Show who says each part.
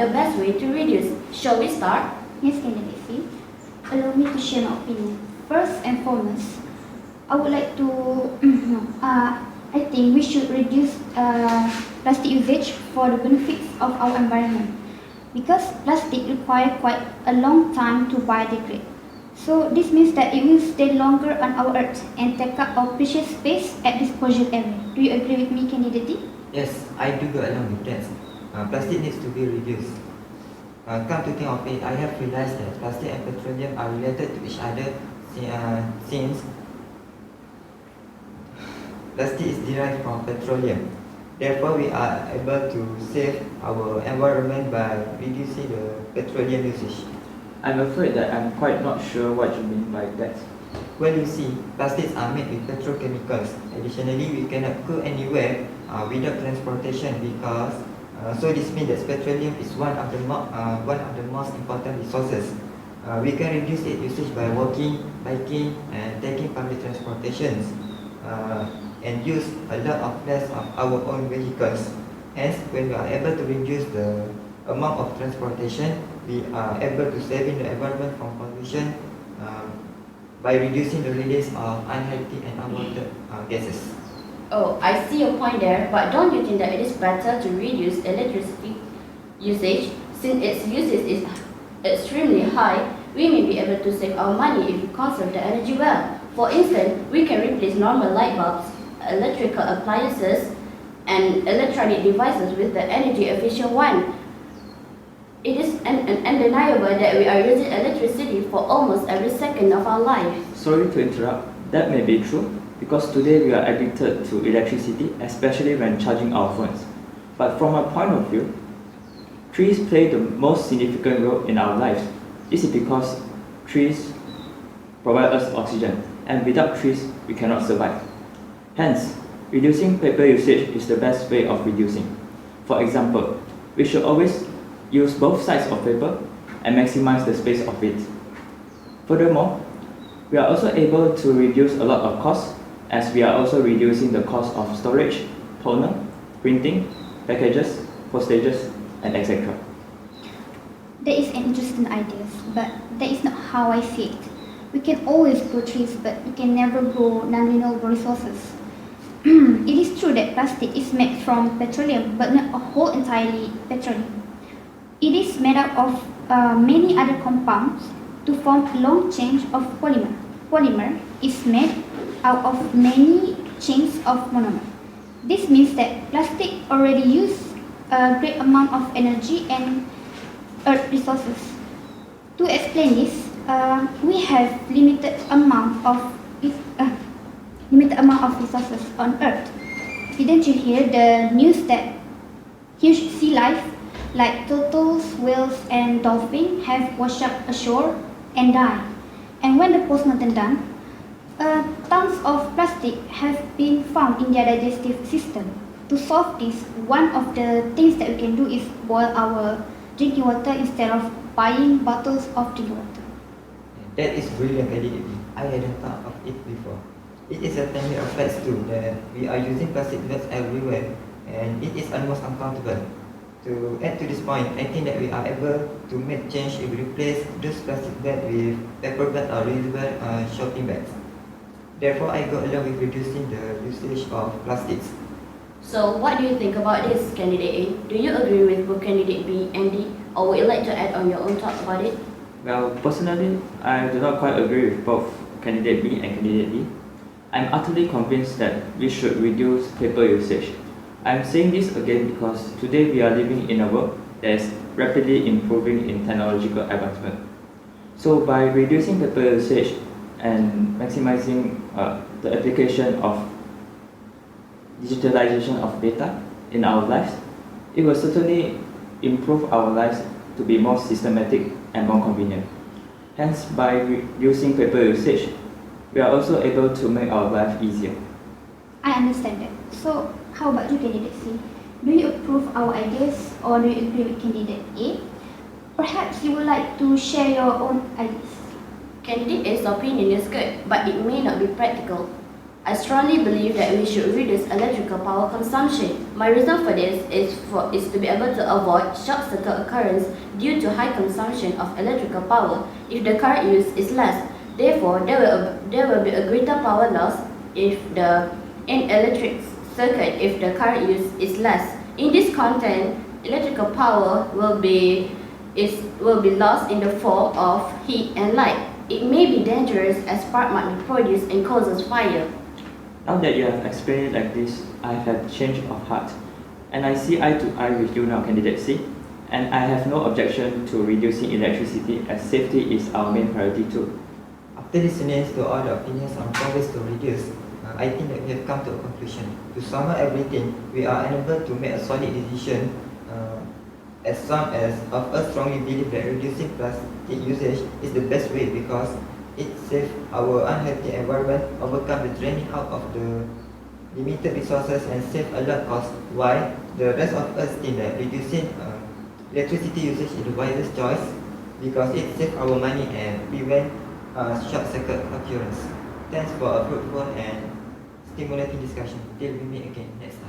Speaker 1: the best way to reduce? Shall we start?
Speaker 2: Yes, candidate C. Allow me to share my opinion. First and foremost, I would like to, I think we should reduce plastic usage for the benefits of our environment, because plastic requires quite a long time to biodegrade. So this means that it will stay longer on our earth and take up our precious space at disposal area. Do you agree with me, candidate D?
Speaker 3: Yes, I do go along with that. Plastic needs to be reduced. Come to think of it, I have realized that plastic and petroleum are related to each other since plastic is derived from petroleum. Therefore, we are able to save our environment by reducing the petroleum usage.
Speaker 4: I'm afraid that I'm quite not sure what you mean by that.
Speaker 3: Well, you see, plastics are made with petrochemicals. Additionally, we cannot go anywhere without transportation because so this means that petroleum is one of the most important resources. We can reduce its usage by walking, biking, and taking public transportations, and use a lot of less of our own vehicles. Hence, when we are able to reduce the amount of transportation, we are able to save the environment from pollution by reducing the release of unhealthy and unwanted gases.
Speaker 1: Oh, I see your point there, but don't you think that it is better to reduce electricity usage since its usage is extremely high? We may be able to save our money if we conserve the energy well. For instance, we can replace normal light bulbs, electrical appliances, and electronic devices with the energy efficient one. It is undeniable that we are using electricity for almost every second of our life.
Speaker 4: Sorry to interrupt, that may be true because today we are addicted to electricity, especially when charging our phones. But from a point of view, trees play the most significant role in our lives. This is because trees provide us oxygen, and without trees, we cannot survive. Hence, reducing paper usage is the best way of reducing. For example, we should always use both sides of paper and maximize the space of it. Furthermore, we are also able to reduce a lot of costs as we are also reducing the cost of storage, toner, printing, packages, postages, and etc.
Speaker 2: That is an interesting idea, but that is not how I see it. We can always grow trees, but we can never grow non-renewable resources. It is true that plastic is made from petroleum, but not a whole entirely petroleum. It is made up of many other compounds to form a long chain of polymer. Polymer is made out of many chains of monomer. This means that plastic already uses a great amount of energy and earth resources. To explain this, we have limited amount of resources on earth. Didn't you hear the news that huge sea life like turtles, whales, and dolphins have washed up ashore and died? And when the postmortem done, tons of plastic have been found in their digestive system. To solve this, one of the things that we can do is boil our drinking water instead of buying bottles of drinking water.
Speaker 3: That is brilliant, idea. I hadn't thought of it before. It is a timely reflects too that we are using plastic bags everywhere, and it is almost uncountable. To add to this point, I think that we are able to make change if we replace those plastic bags with paper bags or reusable shopping bags. Therefore, I go along with reducing the usage of plastics.
Speaker 1: So, what do you think about this, candidate A? Do you agree with both candidate B and D, or would you like to add on your own thoughts about it?
Speaker 4: Well, personally, I do not quite agree with both candidate B and candidate D. I'm utterly convinced that we should reduce paper usage. I'm saying this again because today we are living in a world that is rapidly improving in technological advancement. So by reducing paper usage and maximizing the application of digitalization of data in our lives, it will certainly improve our lives to be more systematic and more convenient. Hence, by reducing paper usage, we are also able to make our life easier.
Speaker 2: I understand that. So, how about you, candidate C? Do you approve our ideas or do you agree with candidate A? Perhaps you would like to share your own ideas.
Speaker 1: Candidate A's opinion is good, but it may not be practical. I strongly believe that we should reduce electrical power consumption. My reason for this is to be able to avoid short circuit occurrence due to high consumption of electrical power if the current use is less. Therefore, there will be a greater power loss in electric circuit if the current use is less. In this context, electrical power will be lost in the form of heat and light. It may be dangerous as spark might be produced and causes fire.
Speaker 4: Now that you have explained it like this, I have change of heart, and I see eye to eye with you now, Candidate C, and I have no objection to reducing electricity as safety is our main priority too.
Speaker 3: After listening to all the opinions on ways to reduce, I think that we have come to a conclusion. To sum up everything, we are unable to make a solid decision as some as of us strongly believe that reducing plastic usage is the best way because it saves our unhealthy environment, overcome the draining out of the limited resources and save a lot cost, while the rest of us think that reducing electricity usage is the wisest choice because it saves our money and prevent short circuit occurrence. Thanks for a fruitful and stimulating discussion. Till we meet again next time.